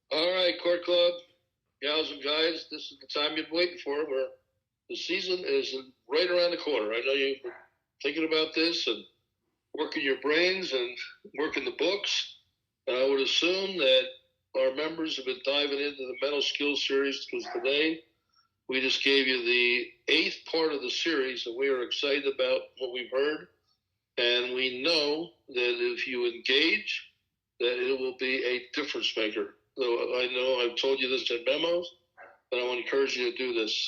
All right, Court Club, gals and guys, this is the time you've been waiting for, where the season is right around the corner. I know you've been thinking about this and working your brains and working the books. And I would assume that our members have been diving into the mental skills series, because today we just gave you the 8th part of the series, and we are excited about what we've heard. And we know that if you engage, that it will be a difference maker. So I know I've told you this in memos, but I want to encourage you to do this.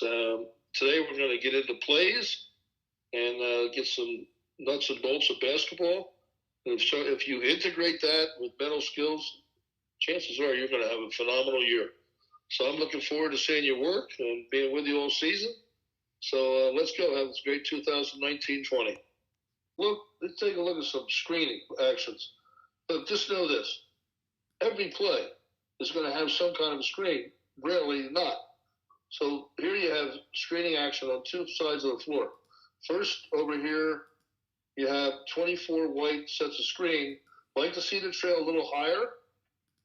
Today we're going to get into plays and get some nuts and bolts of basketball. And if you integrate that with mental skills, chances are you're going to have a phenomenal year. So I'm looking forward to seeing your work and being with you all season. So let's go. Have this great 2019-20. Let's take a look at some screening actions. But just know this. Every play is going to have some kind of a screen, rarely not. So here you have screening action on two sides of the floor. First, over here, you have 24 white sets of screen. I like to see the trail a little higher,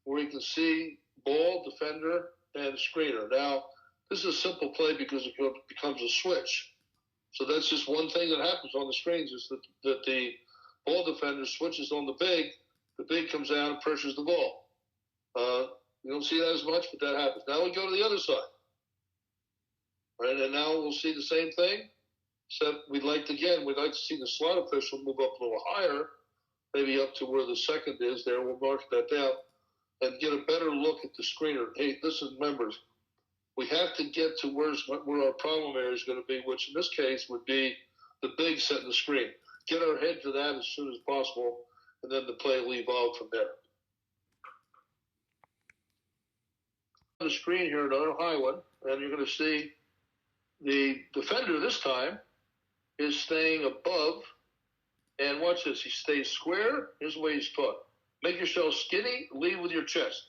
where you can see ball, defender, and screener. Now, this is a simple play because it becomes a switch. So that's just one thing that happens on the screens, is that the ball defender switches on the big comes down and pressures the ball. You don't see that as much, but that happens. Now we go to the other side. Right, and now we'll see the same thing, except we'd like to see the slot official move up a little higher, maybe up to where the second is there. We'll mark that down and get a better look at the screener. Hey, listen, members, we have to get to where our problem area is going to be, which in this case would be the big setting the screen. Get our head to that as soon as possible, and then the play will evolve from there. The screen here, another high one, and you're going to see the defender this time is staying above, and watch this. He stays square. Here's the way he's taught. Make yourself skinny, lead with your chest.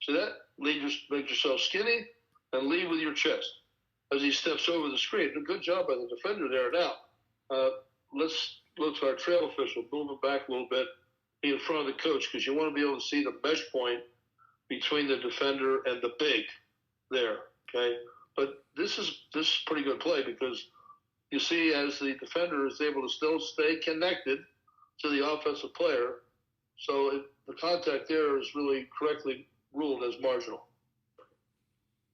See that? Make yourself skinny and lead with your chest as he steps over the screen. A good job by the defender there. Now, let's look to our trail official. Move him back a little bit. Be in front of the coach, because you want to be able to see the mesh point between the defender and the big there, okay? But this is pretty good play, because you see as the defender is able to still stay connected to the offensive player, so the contact there is really correctly ruled as marginal.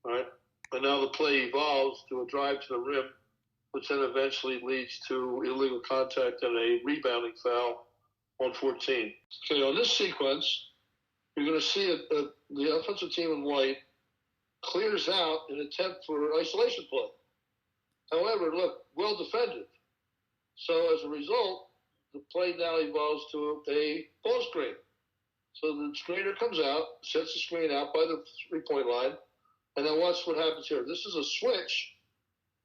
All right? And now the play evolves to a drive to the rim, which then eventually leads to illegal contact and a rebounding foul on 14. Okay, on this sequence, you're going to see the offensive team in white clears out an attempt for isolation play. However, look, well defended. So as a result, the play now evolves to a ball screen. So the screener comes out, sets the screen out by the three-point line, and then watch what happens here. This is a switch,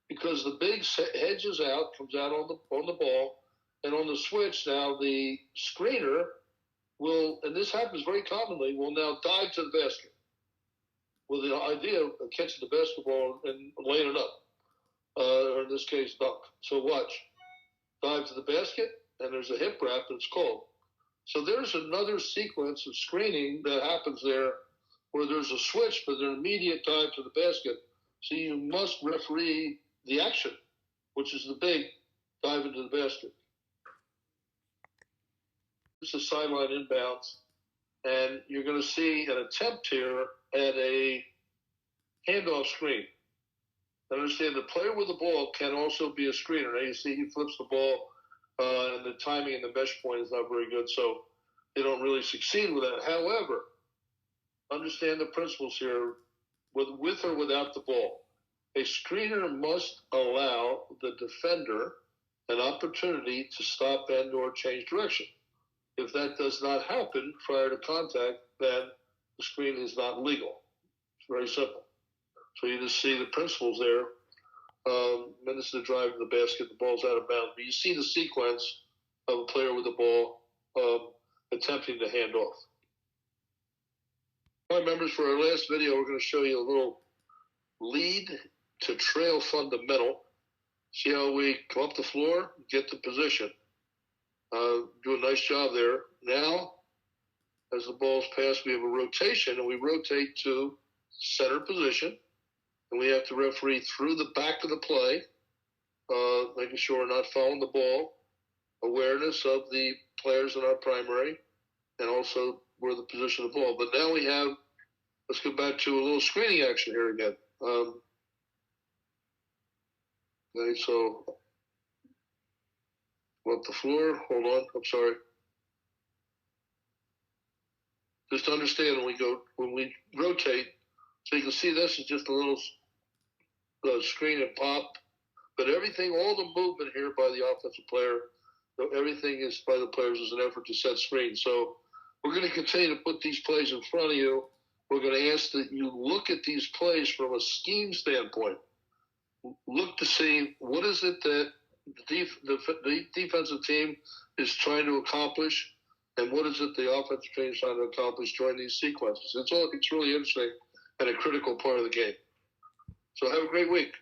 because the big hedges out, comes out on the ball, and on the switch now the screener will, and this happens very commonly, will now dive to the basket with the idea of catching the basketball and laying it up, or in this case, dunk. So watch. Dive to the basket, and there's a hip wrap that's called. So there's another sequence of screening that happens there where there's a switch, but an immediate dive to the basket. So you must referee the action, which is the big dive into the basket. This is sideline inbounds, and you're going to see an attempt here at a handoff screen. And understand the player with the ball can also be a screener. Now you see he flips the ball, and the timing and the mesh point is not very good, so they don't really succeed with that. However, understand the principles here, with or without the ball. A screener must allow the defender an opportunity to stop and or change direction. If that does not happen prior to contact, then the screen is not legal. It's very simple. So you just see the principles there. Then this is the drive to the basket. The ball's out of bounds. But you see the sequence of a player with the ball attempting to hand off. All right, members, for our last video, we're going to show you a little lead to trail fundamental. See how we come up the floor, get the position. Do a nice job there. Now, as the ball's passed, we have a rotation, and we rotate to center position, and we have to referee through the back of the play, making sure we're not fouling the ball, awareness of the players in our primary, and also where the position of the ball. But now we have, let's go back to a little screening action here again. Okay, so off the floor. Hold on, I'm sorry. Just understand when we rotate, so you can see this is just a little screen and pop, but everything, all the movement here by the offensive player, everything is by the players is an effort to set screen. So we're going to continue to put these plays in front of you. We're going to ask that you look at these plays from a scheme standpoint. Look to see what is it that the defensive team is trying to accomplish, and what is it the offensive team is trying to accomplish during these sequences. It's really interesting and a critical part of the game. So have a great week.